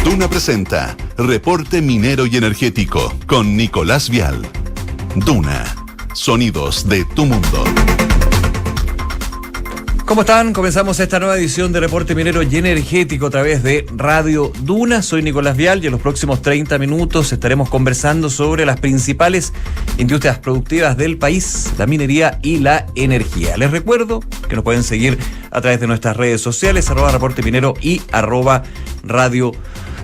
Duna presenta Reporte Minero y Energético con Nicolás Vial. Duna, sonidos de tu mundo. ¿Cómo están? Comenzamos esta nueva edición de Reporte Minero y Energético a través de Radio Duna. Soy Nicolás Vial y en los próximos 30 minutos estaremos conversando sobre las principales industrias productivas del país, la minería y la energía. Les recuerdo que nos pueden seguir a través de nuestras redes sociales, @Reporte Minero y @Radio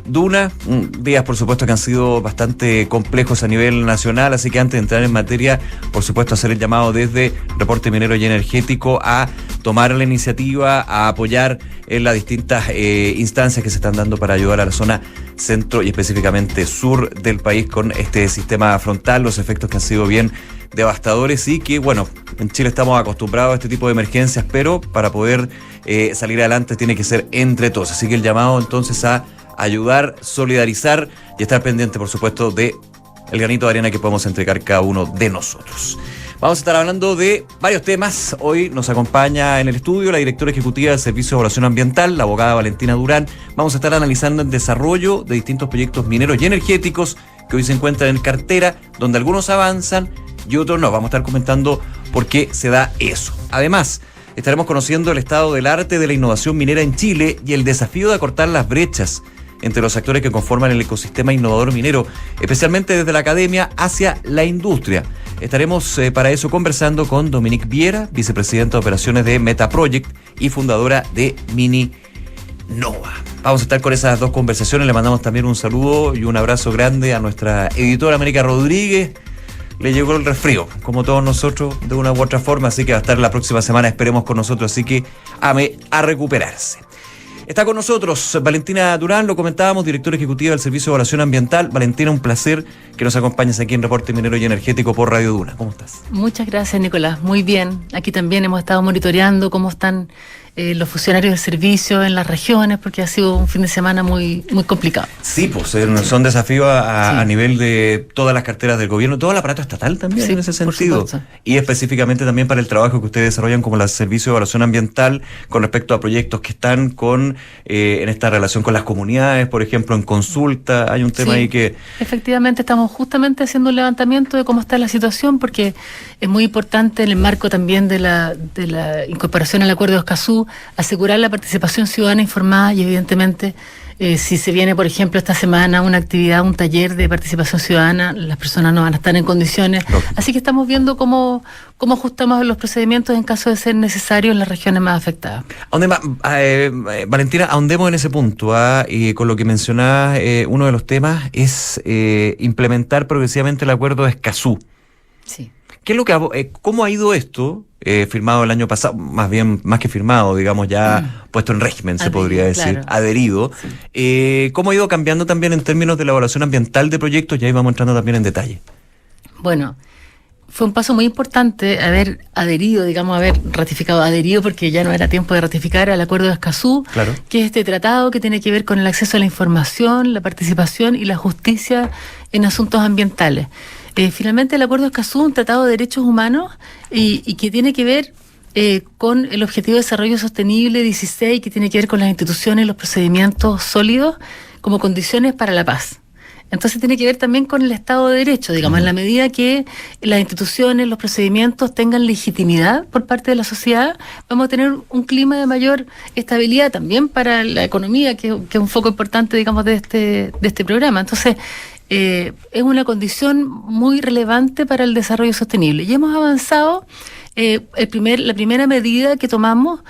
Duna. Días, por supuesto, que han sido bastante complejos a nivel nacional, así que antes de entrar en materia, por supuesto, hacer el llamado desde Reporte Minero y Energético a tomar la iniciativa, a apoyar en las distintas instancias que se están dando para ayudar a la zona centro y específicamente sur del país con este sistema frontal, los efectos que han sido bien devastadores y que, bueno, en Chile estamos acostumbrados a este tipo de emergencias, pero para poder salir adelante tiene que ser entre todos. Así que el llamado entonces a ayudar, solidarizar y estar pendiente, por supuesto, de el granito de arena que podemos entregar cada uno de nosotros. Vamos a estar hablando de varios temas. Hoy nos acompaña en el estudio la directora ejecutiva del Servicio de Evaluación Ambiental, la abogada Valentina Durán. Vamos a estar analizando el desarrollo de distintos proyectos mineros y energéticos que hoy se encuentran en cartera, donde algunos avanzan y otros no. Vamos a estar comentando por qué se da eso. Además, estaremos conociendo el estado del arte de la innovación minera en Chile y el desafío de acortar las brechas entre los actores que conforman el ecosistema innovador minero, especialmente desde la academia hacia la industria. Estaremos para eso conversando con Dominique Viera, vicepresidenta de operaciones de Meta Project y fundadora de MiniNova. Vamos a estar con esas dos conversaciones. Le mandamos también un saludo y un abrazo grande a nuestra editora América Rodríguez. Le llegó el resfrío, como todos nosotros, de una u otra forma, así que va a estar la próxima semana, esperemos, con nosotros, así que a recuperarse. Está con nosotros Valentina Durán, lo comentábamos, directora ejecutiva del Servicio de Evaluación Ambiental. Valentina, un placer que nos acompañes aquí en Reporte Minero y Energético por Radio Duna. ¿Cómo estás? Muchas gracias, Nicolás. Muy bien. Aquí también hemos estado monitoreando cómo están los funcionarios del servicio en las regiones, porque ha sido un fin de semana muy complicado. Sí, pues son desafíos a nivel de todas las carteras del gobierno, todo el aparato estatal también, en ese sentido. Y específicamente también para el trabajo que ustedes desarrollan como el Servicio de Evaluación Ambiental con respecto a proyectos que están en esta relación con las comunidades, por ejemplo, en consulta. Hay un tema ahí que... Efectivamente, estamos justamente haciendo un levantamiento de cómo está la situación, porque es muy importante en el marco también de la incorporación al Acuerdo de Escazú, asegurar la participación ciudadana informada y evidentemente si se viene, por ejemplo, esta semana una actividad, un taller de participación ciudadana, las personas no van a estar en condiciones. Así que estamos viendo cómo ajustamos los procedimientos en caso de ser necesario en las regiones más afectadas. Valentina, ahondemos en ese punto. Con lo que mencionabas, uno de los temas es implementar progresivamente el Acuerdo de Escazú. Sí. ¿Qué es lo que cómo ha ido esto? Firmado el año pasado, más que firmado, digamos, ya puesto en régimen, se podría decir, claro. Adherido. Sí. ¿Cómo ha ido cambiando también en términos de la evaluación ambiental de proyectos? Ya ahí vamos entrando también en detalle. Bueno, fue un paso muy importante haber adherido, haber adherido porque ya no era tiempo de ratificar al Acuerdo de Escazú, claro, que es este tratado que tiene que ver con el acceso a la información, la participación y la justicia en asuntos ambientales. Finalmente el Acuerdo de Escazú es un tratado de derechos humanos y que tiene que ver con el Objetivo de Desarrollo Sostenible 16, que tiene que ver con las instituciones y los procedimientos sólidos como condiciones para la paz. Entonces tiene que ver también con el Estado de Derecho, en la medida que las instituciones, los procedimientos tengan legitimidad por parte de la sociedad, vamos a tener un clima de mayor estabilidad también para la economía, que es un foco importante, de este programa. Entonces, es una condición muy relevante para el desarrollo sostenible. Y hemos avanzado, la primera medida que tomamos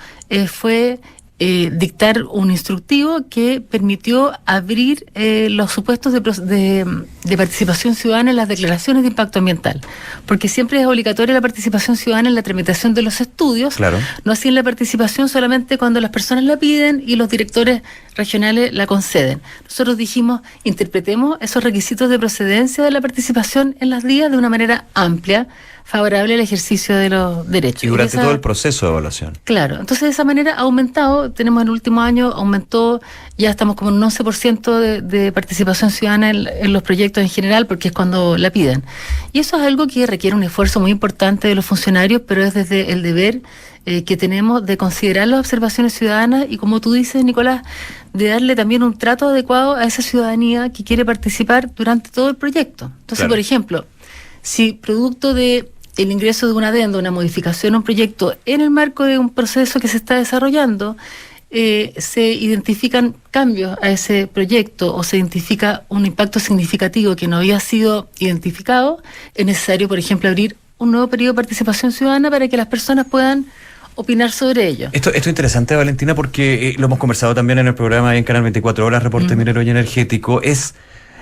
fue dictar un instructivo que permitió abrir los supuestos de participación ciudadana en las declaraciones de impacto ambiental, porque siempre es obligatoria la participación ciudadana en la tramitación de los estudios, claro, no así en la participación solamente cuando las personas la piden y los directores regionales la conceden. Nosotros dijimos, interpretemos esos requisitos de procedencia de la participación en las DIAs de una manera amplia, favorable al ejercicio de los derechos. Y durante todo el proceso de evaluación. Claro, entonces de esa manera ha aumentado, tenemos en el último año, aumentó, ya estamos como en un 11% de participación ciudadana en los proyectos en general, porque es cuando la piden. Y eso es algo que requiere un esfuerzo muy importante de los funcionarios, pero es desde el deber que tenemos de considerar las observaciones ciudadanas y, como tú dices, Nicolás, de darle también un trato adecuado a esa ciudadanía que quiere participar durante todo el proyecto. Entonces, claro, por ejemplo, si producto de el ingreso de una adenda, una modificación a un proyecto en el marco de un proceso que se está desarrollando, se identifican cambios a ese proyecto o se identifica un impacto significativo que no había sido identificado, es necesario, por ejemplo, abrir un nuevo periodo de participación ciudadana para que las personas puedan opinar sobre ello. Esto es interesante, Valentina, porque lo hemos conversado también en el programa en Canal 24 Horas, Reporte Minero y Energético, es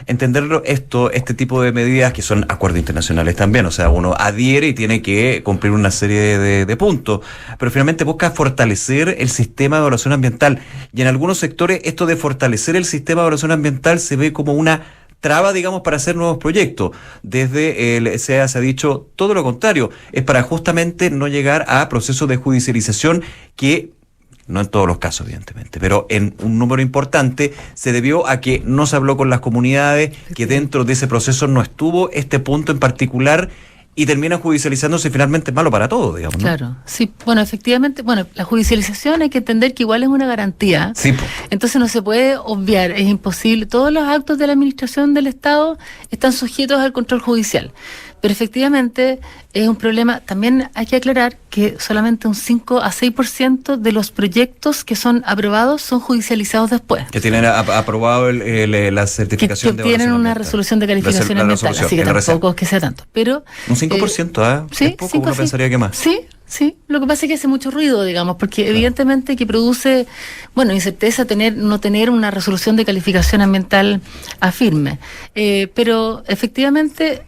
entenderlo este tipo de medidas que son acuerdos internacionales también, o sea, uno adhiere y tiene que cumplir una serie de puntos, pero finalmente busca fortalecer el sistema de evaluación ambiental, y en algunos sectores esto de fortalecer el sistema de evaluación ambiental se ve como una traba, digamos, para hacer nuevos proyectos. Desde se ha dicho todo lo contrario, es para justamente no llegar a procesos de judicialización que, no en todos los casos, evidentemente, pero en un número importante se debió a que no se habló con las comunidades, que dentro de ese proceso no estuvo este punto en particular y termina judicializándose, finalmente es malo para todos, digamos, ¿no? Claro, sí, bueno, efectivamente, la judicialización hay que entender que igual es una garantía. Sí, entonces no se puede obviar, es imposible. Todos los actos de la administración del Estado están sujetos al control judicial. Pero efectivamente es un problema. También hay que aclarar que solamente un 5 a 6% de los proyectos que son aprobados son judicializados después. Que tienen aprobado la certificación que tienen una resolución de calificación ambiental, así que tampoco es que sea tanto. Pero un 5%, sí, es poco, uno pensaría que más. Sí, lo que pasa es que hace mucho ruido, digamos, porque evidentemente que produce, incerteza no tener una resolución de calificación ambiental firme. Pero efectivamente,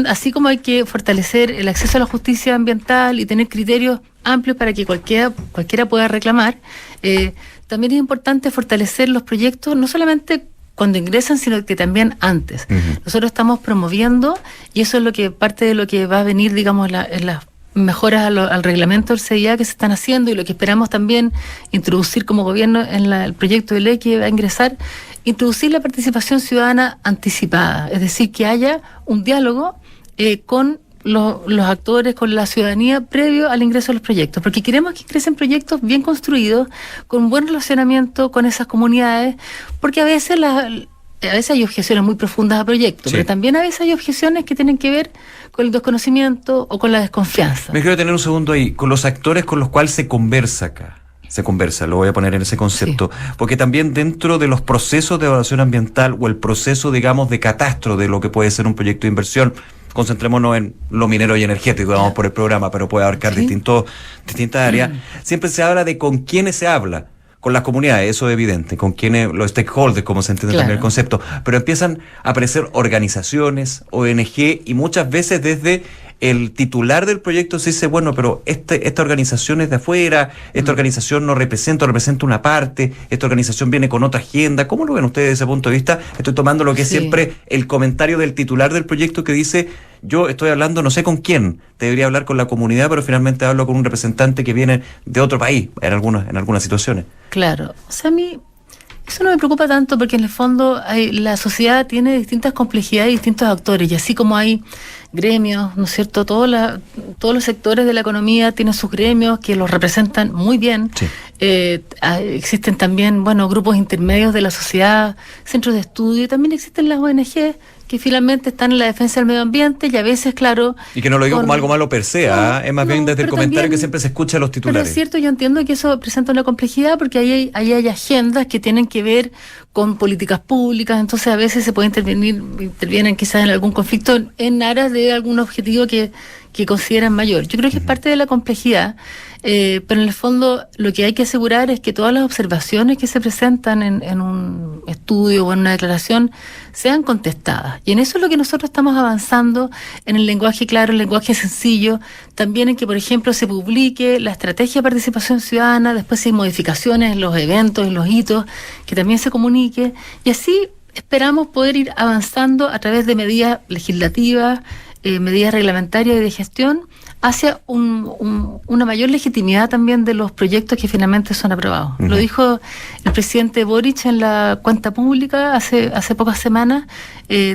así como hay que fortalecer el acceso a la justicia ambiental y tener criterios amplios para que cualquiera pueda reclamar, también es importante fortalecer los proyectos, no solamente cuando ingresan, sino que también antes. Nosotros estamos promoviendo, y eso es lo que parte de lo que va a venir, digamos, en las mejoras al reglamento del CIA que se están haciendo, y lo que esperamos también introducir como gobierno en el proyecto de ley que va a ingresar, introducir la participación ciudadana anticipada, es decir, que haya un diálogo con los actores, con la ciudadanía previo al ingreso de los proyectos, porque queremos que ingresen proyectos bien construidos, con buen relacionamiento con esas comunidades, porque a veces hay objeciones muy profundas a proyectos, pero también a veces hay objeciones que tienen que ver con el desconocimiento o con la desconfianza. Me quiero tener un segundo ahí, con los actores con los cuales se conversa acá. Lo voy a poner en ese concepto, porque también dentro de los procesos de evaluación ambiental o el proceso, digamos, de catastro de lo que puede ser un proyecto de inversión, concentrémonos en lo minero y energético, vamos por el programa, pero puede abarcar distintas áreas, siempre se habla de con quiénes se habla. Con las comunidades, eso es evidente, con quienes, los stakeholders, como se entiende también el concepto, pero empiezan a aparecer organizaciones, ONG, y muchas veces desde el titular del proyecto se dice, bueno, pero esta organización es de afuera, esta organización no representa una parte, esta organización viene con otra agenda. ¿Cómo lo ven ustedes desde ese punto de vista? Estoy tomando lo que es siempre el comentario del titular del proyecto que dice, yo estoy hablando no sé con quién, debería hablar con la comunidad, pero finalmente hablo con un representante que viene de otro país, en algunas situaciones. Claro, o sea, a mí eso no me preocupa tanto, porque en el fondo la sociedad tiene distintas complejidades y distintos actores, y así como hay gremios, ¿no es cierto? Todos los sectores de la economía tienen sus gremios que los representan muy bien. Existen también, grupos intermedios de la sociedad, centros de estudio, y también existen las ONG que finalmente están en la defensa del medio ambiente, y a veces, claro... Y que no lo digo como algo malo per se, es más bien desde el comentario también, que siempre se escucha a los titulares. Pero es cierto, yo entiendo que eso presenta una complejidad, porque ahí hay agendas que tienen que ver con políticas públicas, entonces a veces se puede intervienen quizás en algún conflicto en aras de algún objetivo que consideran mayor. Yo creo que es parte de la complejidad, pero en el fondo lo que hay que asegurar es que todas las observaciones que se presentan en un estudio o en una declaración sean contestadas. Y en eso es lo que nosotros estamos avanzando, en el lenguaje claro, el lenguaje sencillo, también en que, por ejemplo, se publique la estrategia de participación ciudadana, después si hay modificaciones en los eventos, en los hitos, que también se comunique, y así esperamos poder ir avanzando a través de medidas legislativas, medidas reglamentarias y de gestión, hacia una mayor legitimidad también de los proyectos que finalmente son aprobados. Lo dijo el presidente Boric en la cuenta pública hace pocas semanas,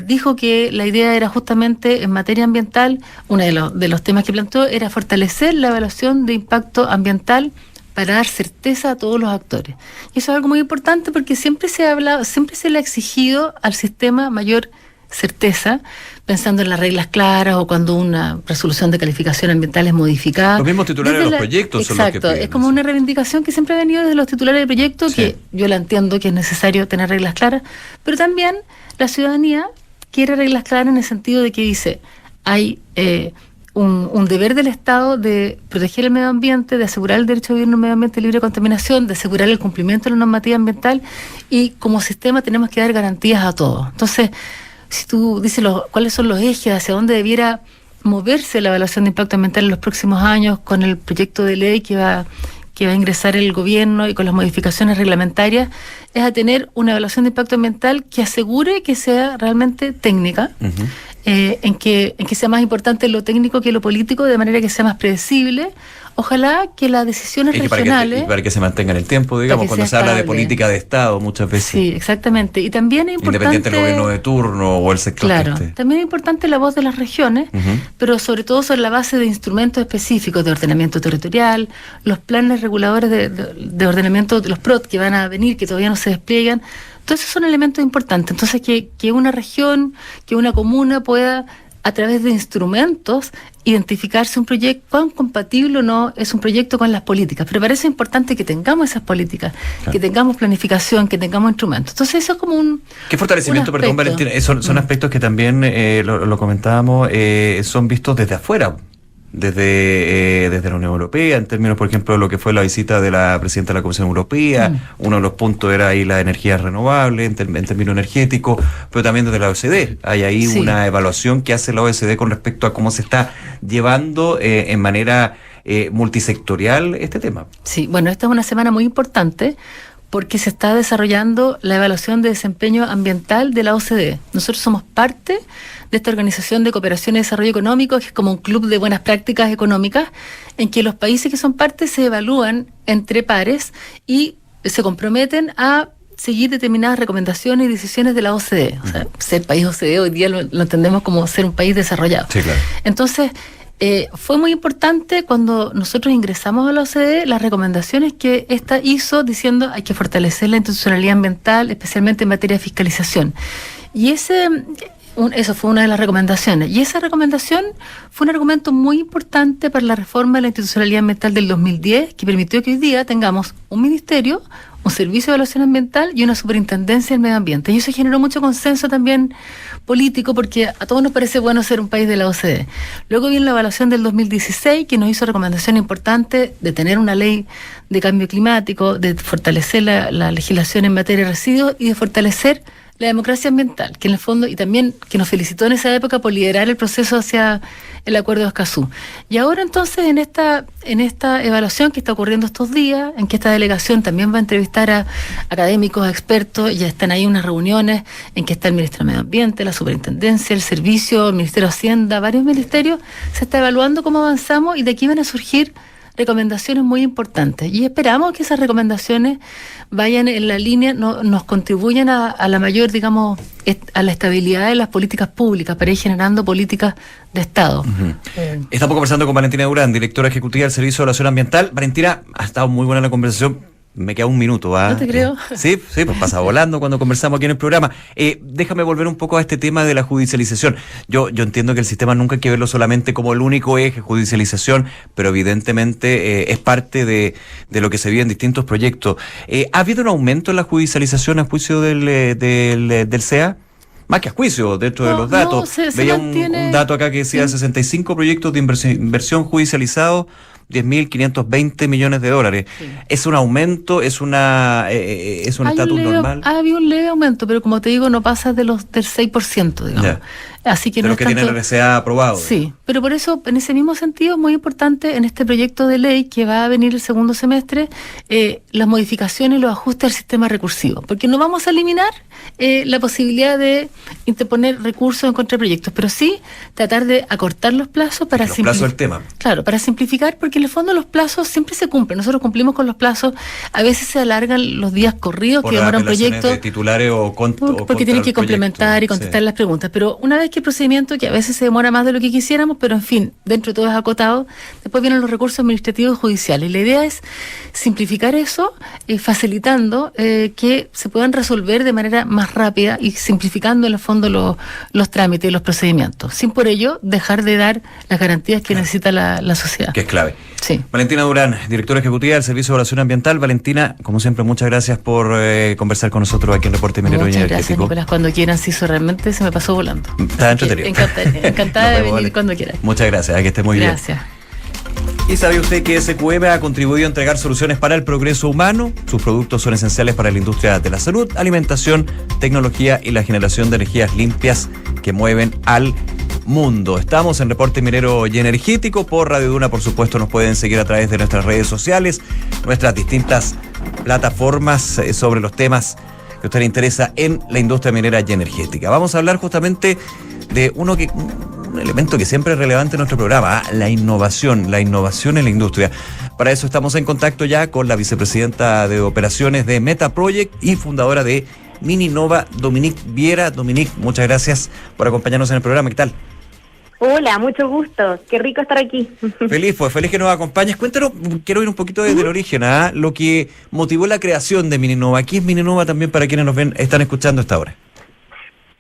dijo que la idea era justamente en materia ambiental, uno de los temas que planteó era fortalecer la evaluación de impacto ambiental para dar certeza a todos los actores. Y eso es algo muy importante porque siempre se le ha exigido al sistema mayor certeza, pensando en las reglas claras o cuando una resolución de calificación ambiental es modificada. Los mismos titulares de los proyectos son los que piden. Es como una reivindicación que siempre ha venido desde los titulares de proyectos, que yo la entiendo que es necesario tener reglas claras, pero también la ciudadanía quiere reglas claras en el sentido de que dice, hay un deber del Estado de proteger el medio ambiente, de asegurar el derecho a vivir en un medio ambiente libre de contaminación, de asegurar el cumplimiento de la normativa ambiental, y como sistema tenemos que dar garantías a todos. Entonces, si tú dices cuáles son los ejes, hacia dónde debiera moverse la evaluación de impacto ambiental en los próximos años con el proyecto de ley que va a ingresar el gobierno y con las modificaciones reglamentarias, es a tener una evaluación de impacto ambiental que asegure que sea realmente técnica, en que sea más importante lo técnico que lo político, de manera que sea más predecible. Ojalá que las decisiones regionales... Para que se mantenga en el tiempo, digamos, cuando se habla de política de Estado muchas veces. Sí, exactamente. Y también es importante... Independiente del gobierno de turno o el sector. Claro, también es importante la voz de las regiones, pero sobre todo sobre la base de instrumentos específicos de ordenamiento territorial, los planes reguladores de ordenamiento, los PROT que van a venir, que todavía no se despliegan. Todos esos son elementos importantes. Entonces, que una región, que una comuna pueda, a través de instrumentos, identificarse un proyecto, cuán compatible o no es un proyecto con las políticas. Pero para eso es importante que tengamos esas políticas, que tengamos planificación, que tengamos instrumentos. Entonces eso es como un... ¿Qué fortalecimiento, perdón, Valentina? Son aspectos que también, lo comentábamos, son vistos desde afuera. Desde la Unión Europea, en términos, por ejemplo, de lo que fue la visita de la presidenta de la Comisión Europea. Uno de los puntos era ahí la energía renovable en términos energéticos, pero también desde la OECD. Hay ahí una evaluación que hace la OECD con respecto a cómo se está llevando en manera multisectorial este tema. Sí, bueno, esta es una semana muy importante porque se está desarrollando la evaluación de desempeño ambiental de la OCDE. Nosotros somos parte de esta Organización de Cooperación y Desarrollo Económico, que es como un club de buenas prácticas económicas, en que los países que son parte se evalúan entre pares y se comprometen a seguir determinadas recomendaciones y decisiones de la OCDE. O sea, ser país OCDE hoy día lo entendemos como ser un país desarrollado. Sí, claro. Entonces, fue muy importante cuando nosotros ingresamos a la OCDE las recomendaciones que esta hizo diciendo hay que fortalecer la institucionalidad ambiental, especialmente en materia de fiscalización. Y eso fue una de las recomendaciones. Y esa recomendación fue un argumento muy importante para la reforma de la institucionalidad ambiental del 2010, que permitió que hoy día tengamos un ministerio, un servicio de evaluación ambiental y una superintendencia del medio ambiente. Y eso generó mucho consenso también político, porque a todos nos parece bueno ser un país de la OCDE. Luego viene la evaluación del 2016, que nos hizo recomendación importante de tener una ley de cambio climático, de fortalecer la legislación en materia de residuos y de fortalecer la democracia ambiental, que en el fondo, y también que nos felicitó en esa época por liderar el proceso hacia el Acuerdo de Escazú. Y ahora entonces en esta evaluación que está ocurriendo estos días, en que esta delegación también va a entrevistar a académicos, a expertos, ya están ahí unas reuniones en que está el Ministerio de Medio Ambiente, la Superintendencia, el Servicio, el Ministerio de Hacienda, varios ministerios, se está evaluando cómo avanzamos y de aquí van a surgir recomendaciones muy importantes y esperamos que esas recomendaciones vayan en la línea, nos contribuyan a la mayor, digamos, a la estabilidad de las políticas públicas para ir generando políticas de Estado. Estamos conversando con Valentina Durán, directora ejecutiva del Servicio de Evaluación Ambiental. Valentina, ha estado muy buena la conversación. Me queda un minuto, ¿va? No te creo. Sí, pues pasa volando cuando conversamos aquí en el programa. Déjame volver un poco a este tema de la judicialización. Yo entiendo que el sistema nunca hay que verlo solamente como el único eje, judicialización, pero evidentemente es parte de lo que se vive en distintos proyectos. ¿Ha habido un aumento en la judicialización a juicio del CEA? Más que a juicio, dentro de los datos. Veía un dato acá que decía 65 proyectos de inversión judicializados, 10.520 millones de dólares. Sí. ¿Es un aumento? ¿Es un estatus normal? Ha habido un leve aumento, pero como te digo, no pasa del 6%, digamos. Yeah. Así que de no lo que tiene el RCA aprobado. Sí, pero por eso, en ese mismo sentido, es muy importante en este proyecto de ley que va a venir el segundo semestre, las modificaciones y los ajustes al sistema recursivo. Porque no vamos a eliminar la posibilidad de interponer recursos en contra de proyectos, pero sí tratar de acortar los plazos para simplificar. Los plazos del tema. Claro, para simplificar, porque en el fondo los plazos siempre se cumplen. Nosotros cumplimos con los plazos, a veces se alargan los días corridos por que demoran proyectos. De titulares porque tienen que complementar y contestar las preguntas. Pero una vez que cualquier procedimiento que a veces se demora más de lo que quisiéramos, pero en fin, dentro de todo es acotado. Después vienen los recursos administrativos y judiciales. La idea es simplificar eso, facilitando que se puedan resolver de manera más rápida y simplificando en el fondo los trámites y los procedimientos, sin por ello dejar de dar las garantías que necesita la sociedad. Que es clave. Sí. Valentina Durán, directora ejecutiva del Servicio de Evaluación Ambiental. Valentina, como siempre, muchas gracias por conversar con nosotros aquí en Reporte Minero y Energético. Muchas gracias, Nicolás. Cuando quieran, sí, eso realmente se me pasó volando. Está entretenido. Encantada de venir cuando quieran. Muchas gracias, que esté muy bien. Gracias. ¿Y sabe usted que SQM ha contribuido a entregar soluciones para el progreso humano? Sus productos son esenciales para la industria de la salud, alimentación, tecnología y la generación de energías limpias que mueven al mundo. Estamos en Reporte Minero y Energético por Radio Duna. Por supuesto, nos pueden seguir a través de nuestras redes sociales, nuestras distintas plataformas sobre los temas que a usted le interesa en la industria minera y energética. Vamos a hablar justamente de un elemento que siempre es relevante en nuestro programa, la innovación en la industria. Para eso estamos en contacto ya con la vicepresidenta de operaciones de Meta Project y fundadora de Mininova, Dominique Viera. Dominique, muchas gracias por acompañarnos en el programa. ¿Qué tal? Hola, mucho gusto. Qué rico estar aquí. Feliz que nos acompañes. Cuéntanos, quiero ir un poquito desde el origen, lo que motivó la creación de Mininova. ¿Qué es Mininova también para quienes están escuchando esta hora?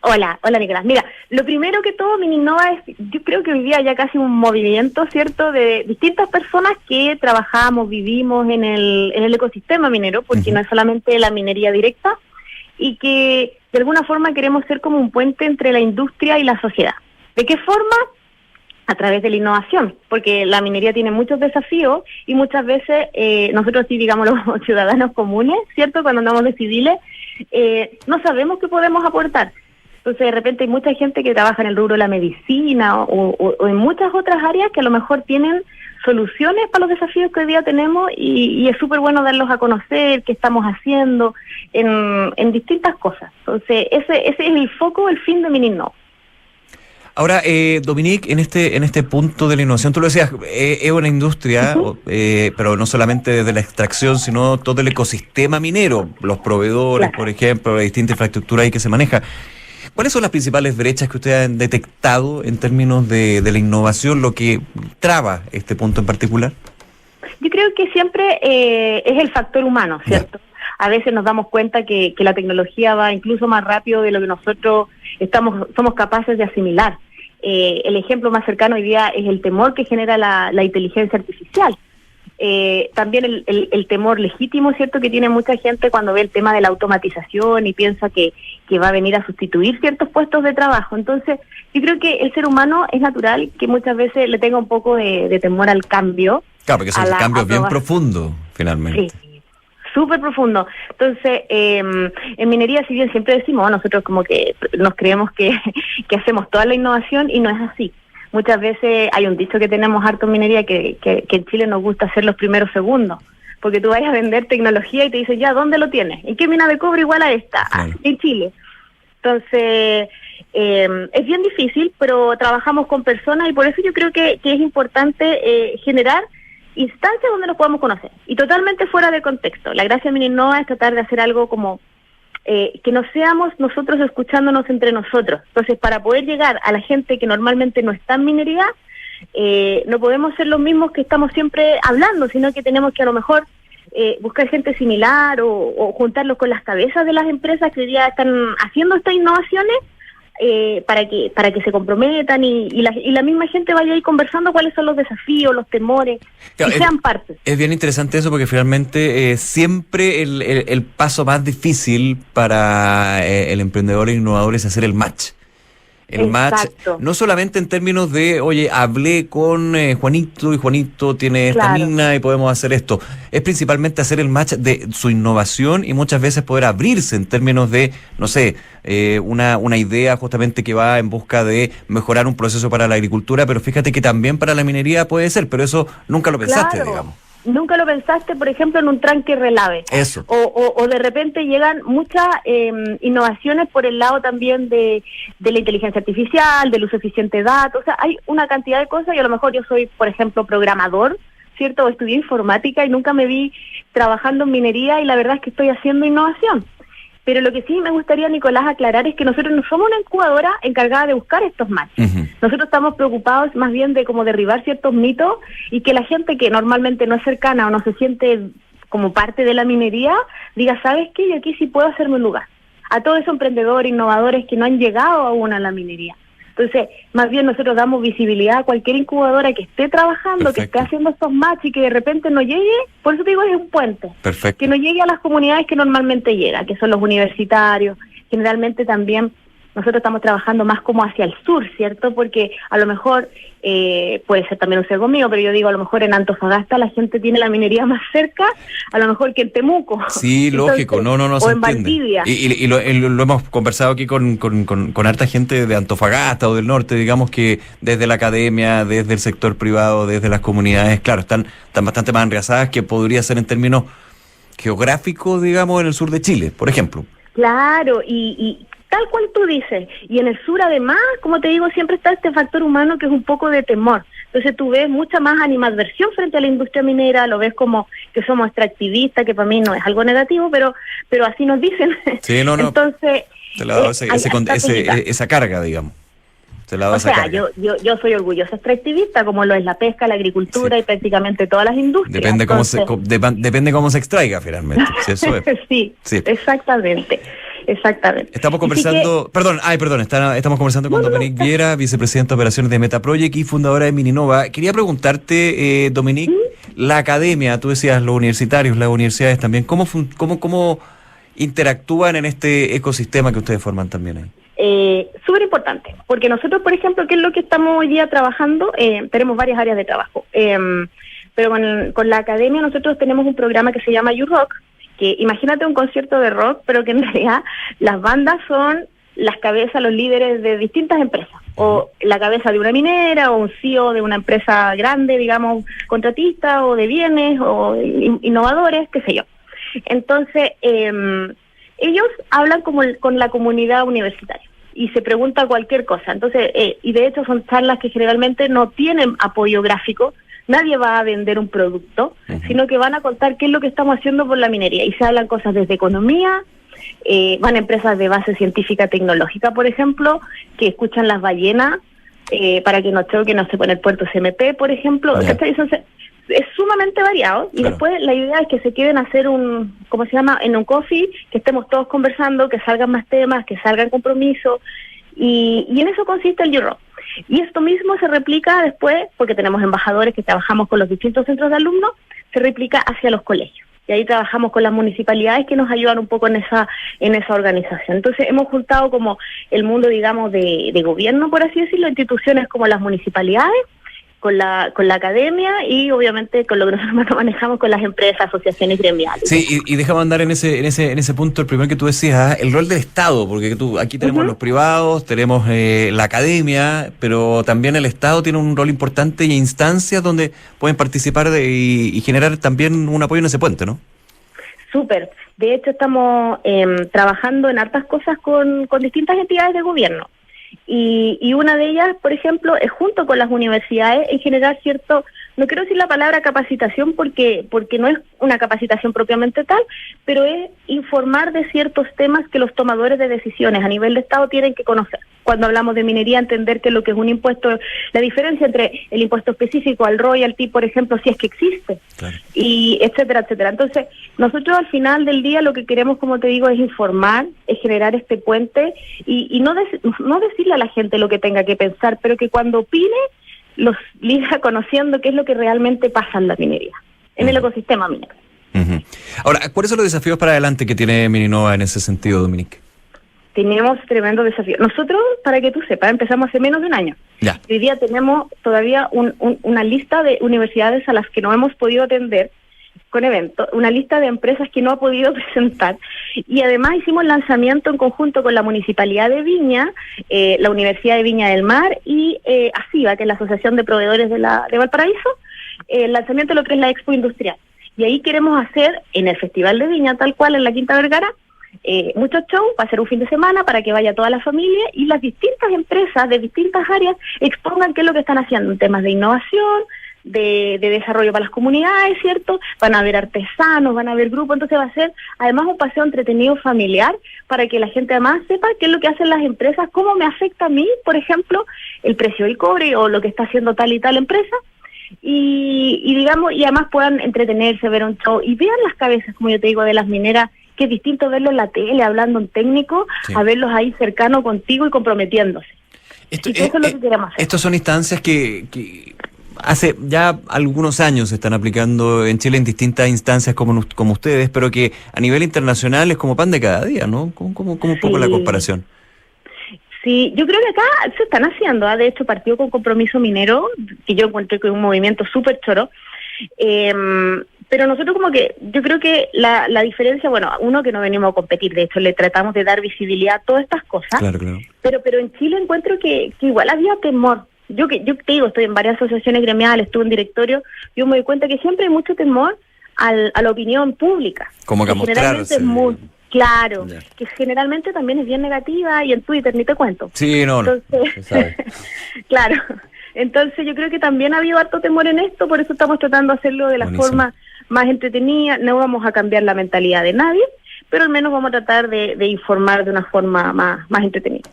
Hola Nicolás. Mira, lo primero que todo, Mininova yo creo que hoy día ya casi un movimiento, ¿cierto?, de distintas personas que trabajamos, vivimos en el ecosistema minero, porque no es solamente la minería directa, y que de alguna forma queremos ser como un puente entre la industria y la sociedad. ¿De qué forma? A través de la innovación, porque la minería tiene muchos desafíos y muchas veces nosotros, sí, digamos, los ciudadanos comunes, ¿cierto?, cuando andamos de civiles, no sabemos qué podemos aportar. Entonces, de repente hay mucha gente que trabaja en el rubro de la medicina o en muchas otras áreas que a lo mejor tienen soluciones para los desafíos que hoy día tenemos y es súper bueno darlos a conocer, qué estamos haciendo en distintas cosas. Entonces, ese es el foco, el fin de Mininova. Ahora, Dominique, en este punto de la innovación, tú lo decías, es una industria, pero no solamente desde la extracción, sino todo el ecosistema minero, los proveedores, claro, por ejemplo, la distinta infraestructura ahí que se maneja. ¿Cuáles son las principales brechas que ustedes han detectado en términos de la innovación, lo que traba este punto en particular? Yo creo que siempre es el factor humano, ¿cierto? Ya. A veces nos damos cuenta que la tecnología va incluso más rápido de lo que nosotros somos capaces de asimilar. El ejemplo más cercano hoy día es el temor que genera la inteligencia artificial. También el temor legítimo, ¿cierto?, que tiene mucha gente cuando ve el tema de la automatización y piensa que va a venir a sustituir ciertos puestos de trabajo. Entonces, yo creo que el ser humano es natural que muchas veces le tenga un poco de temor al cambio. Claro, porque son cambios bien profundos, finalmente. Sí. Súper profundo. Entonces, en minería, si bien siempre decimos, nosotros como que nos creemos que hacemos toda la innovación y no es así. Muchas veces hay un dicho que tenemos harto en minería que en Chile nos gusta hacer los primeros segundos, porque tú vayas a vender tecnología y te dicen, ya, ¿dónde lo tienes? ¿En qué mina de cobre igual a esta? Claro. En Chile. Entonces, es bien difícil, pero trabajamos con personas y por eso yo creo que es importante generar instancias donde nos podamos conocer, y totalmente fuera de contexto. La gracia de Mininova es tratar de hacer algo como que no seamos nosotros escuchándonos entre nosotros. Entonces, para poder llegar a la gente que normalmente no está en minería, no podemos ser los mismos que estamos siempre hablando, sino que tenemos que a lo mejor buscar gente similar o juntarlos con las cabezas de las empresas que hoy día están haciendo estas innovaciones, para que se comprometan y la misma gente vaya ahí conversando cuáles son los desafíos, los temores, claro, y sean parte. Es bien interesante eso porque finalmente siempre el paso más difícil para el emprendedor e innovador es hacer el match. El match, no solamente en términos de, oye, hablé con Juanito y Juanito tiene esta mina y podemos hacer esto. Es principalmente hacer el match de su innovación y muchas veces poder abrirse en términos de, no sé, una idea justamente que va en busca de mejorar un proceso para la agricultura, pero fíjate que también para la minería puede ser, pero eso nunca lo pensaste, digamos. Nunca lo pensaste, por ejemplo, en un tranque relave. Eso. O de repente llegan muchas innovaciones por el lado también de la inteligencia artificial, del uso eficiente de datos. O sea, hay una cantidad de cosas y a lo mejor yo soy, por ejemplo, programador, ¿cierto? O estudié informática y nunca me vi trabajando en minería y la verdad es que estoy haciendo innovación. Pero lo que sí me gustaría, Nicolás, aclarar es que nosotros no somos una incubadora encargada de buscar estos matches. Nosotros estamos preocupados más bien de cómo derribar ciertos mitos y que la gente que normalmente no es cercana o no se siente como parte de la minería, diga, ¿sabes qué? Yo aquí sí puedo hacerme un lugar. A todos esos emprendedores, innovadores que no han llegado aún a la minería. Entonces, más bien nosotros damos visibilidad a cualquier incubadora que esté trabajando, Perfecto. Que esté haciendo estos match y que de repente no llegue, por eso te digo, es un puente. Perfecto. Que no llegue a las comunidades que normalmente llega, que son los universitarios. Generalmente también nosotros estamos trabajando más como hacia el sur, ¿cierto? Porque a lo mejor, puede ser también un sesgo mío, pero yo digo, a lo mejor en Antofagasta la gente tiene la minería más cerca, a lo mejor que en Temuco. Sí, lógico, entonces, no o se en entiende. Valdivia. Y lo hemos conversado aquí con harta gente de Antofagasta o del norte, digamos que desde la academia, desde el sector privado, desde las comunidades, claro, están bastante más enrasadas que podría ser en términos geográficos, digamos, en el sur de Chile, por ejemplo. Claro, y tal cual tú dices, y en el sur además, como te digo, siempre está este factor humano que es un poco de temor. Entonces tú ves mucha más animadversión frente a la industria minera, lo ves como que somos extractivistas, que para mí no es algo negativo, pero así nos dicen. Sí, no. Entonces, esa carga, digamos. O sea, yo soy orgullosa extractivista, como lo es la pesca, la agricultura y prácticamente todas las industrias. Depende cómo se extraiga finalmente. Si eso es. Sí, exactamente. Estamos conversando, estamos conversando con Dominique Viera, vicepresidenta de operaciones de Metaproject y fundadora de Mininova. Quería preguntarte, Dominique, la academia, tú decías los universitarios, las universidades también, ¿cómo interactúan en este ecosistema que ustedes forman también ahí? Súper importante, porque nosotros, por ejemplo, ¿qué es lo que estamos hoy día trabajando? Tenemos varias áreas de trabajo, pero con la academia nosotros tenemos un programa que se llama You Rock, que imagínate un concierto de rock, pero que en realidad las bandas son las cabezas, los líderes de distintas empresas, o la cabeza de una minera, o un CEO de una empresa grande, digamos, contratista, o de bienes, o innovadores, qué sé yo. Entonces, ellos hablan con la comunidad universitaria y se pregunta cualquier cosa. Entonces, y de hecho son charlas que generalmente no tienen apoyo gráfico. Nadie va a vender un producto, sino que van a contar qué es lo que estamos haciendo por la minería. Y se hablan cosas desde economía, van empresas de base científica tecnológica, por ejemplo, que escuchan las ballenas para que no choque, no se pone el puerto CMP, por ejemplo. Es sumamente variado. Y después la idea es que se queden a hacer en un coffee, que estemos todos conversando, que salgan más temas, que salgan compromisos. Y en eso consiste el Euro. Y esto mismo se replica después, porque tenemos embajadores que trabajamos con los distintos centros de alumnos, se replica hacia los colegios. Y ahí trabajamos con las municipalidades que nos ayudan un poco en esa organización. Entonces hemos juntado como el mundo, digamos, de gobierno, por así decirlo, instituciones como las municipalidades, con la academia y obviamente con lo que nosotros manejamos con las empresas, asociaciones gremiales. Sí, y déjame andar en ese punto, el primero que tú decías, el rol del Estado, porque aquí tenemos los privados, tenemos la academia, pero también el Estado tiene un rol importante y instancias donde pueden participar y generar también un apoyo en ese puente, ¿no? Súper. De hecho, estamos trabajando en hartas cosas con distintas entidades de gobierno. Y una de ellas, por ejemplo, es junto con las universidades en generar cierto, no quiero decir la palabra capacitación porque no es una capacitación propiamente tal, pero es informar de ciertos temas que los tomadores de decisiones a nivel de Estado tienen que conocer. Cuando hablamos de minería, entender que lo que es un impuesto, la diferencia entre el impuesto específico al royalty, por ejemplo, si es que existe, claro. Y etcétera, etcétera. Entonces, nosotros al final del día lo que queremos, como te digo, es informar, es generar este puente y no decirle a la gente lo que tenga que pensar, pero que cuando opine, los liga conociendo qué es lo que realmente pasa en la minería, en el ecosistema minero. Ahora, ¿cuáles son los desafíos para adelante que tiene Mininova en ese sentido, Dominique? Tenemos tremendo desafío. Nosotros, para que tú sepas, empezamos hace menos de un año. Ya. Hoy día tenemos todavía una lista de universidades a las que no hemos podido atender con eventos, una lista de empresas que no ha podido presentar. Y además hicimos lanzamiento en conjunto con la Municipalidad de Viña, la Universidad de Viña del Mar y ASIVA, que es la Asociación de Proveedores de Valparaíso, el lanzamiento de lo que es la Expo Industrial. Y ahí queremos hacer, en el Festival de Viña, tal cual, en la Quinta Vergara, muchos shows, va a ser un fin de semana para que vaya toda la familia y las distintas empresas de distintas áreas expongan qué es lo que están haciendo en temas de innovación, de desarrollo para las comunidades, ¿cierto? Van a haber artesanos, van a haber grupos, entonces va a ser además un paseo entretenido familiar para que la gente además sepa qué es lo que hacen las empresas, cómo me afecta a mí, por ejemplo, el precio del cobre o lo que está haciendo tal y tal empresa. Y digamos, y además puedan entretenerse, ver un show y vean las cabezas, como yo te digo, de las mineras, que es distinto verlo en la tele, hablando en técnico, sí, a verlos ahí cercanos contigo y comprometiéndose. Eso es lo que queremos hacer. Estas son instancias que hace ya algunos años se están aplicando en Chile en distintas instancias como ustedes, pero que a nivel internacional es como pan de cada día, ¿no? ¿Cómo un poco la comparación? Sí, yo creo que acá se están haciendo, de hecho partió con Compromiso Minero, que yo encuentro que es un movimiento súper choro, pero nosotros como que, yo creo que la diferencia, bueno, uno que no venimos a competir, de hecho le tratamos de dar visibilidad a todas estas cosas, claro. Pero en Chile encuentro que igual había temor. Yo te digo, estoy en varias asociaciones gremiales, estuve en directorio, yo me doy cuenta que siempre hay mucho temor a la opinión pública. Como que mostrarse. Es muy, claro, yeah, que generalmente también es bien negativa y en Twitter ni te cuento. Sí, entonces, claro, entonces yo creo que también ha habido harto temor en esto, por eso estamos tratando de hacerlo de la forma más entretenida. No vamos a cambiar la mentalidad de nadie, pero al menos vamos a tratar de informar de una forma más entretenida.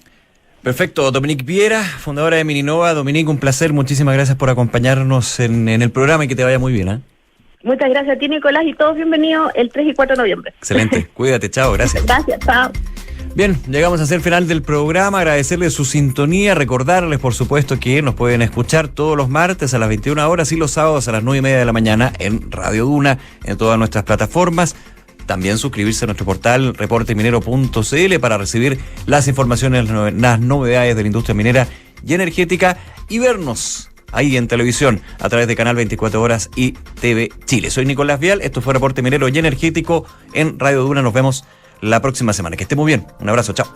Perfecto, Dominique Piera, fundadora de Mininova. Dominique, un placer, muchísimas gracias por acompañarnos en el programa y que te vaya muy bien, ¿eh? Muchas gracias a ti, Nicolás, y todos bienvenidos el 3 y 4 de noviembre. Excelente, cuídate, chao, gracias. Gracias, chao. Bien, llegamos hacia el final del programa, agradecerles su sintonía, recordarles por supuesto que nos pueden escuchar todos los martes a las 21 horas y los sábados a las 9:30 de la mañana en Radio Duna, en todas nuestras plataformas. También suscribirse a nuestro portal reporteminero.cl para recibir las informaciones, las novedades de la industria minera y energética y vernos ahí en televisión a través de Canal 24 Horas y TV Chile. Soy Nicolás Vial, esto fue Reporte Minero y Energético en Radio Duna. Nos vemos la próxima semana. Que esté muy bien. Un abrazo, chao.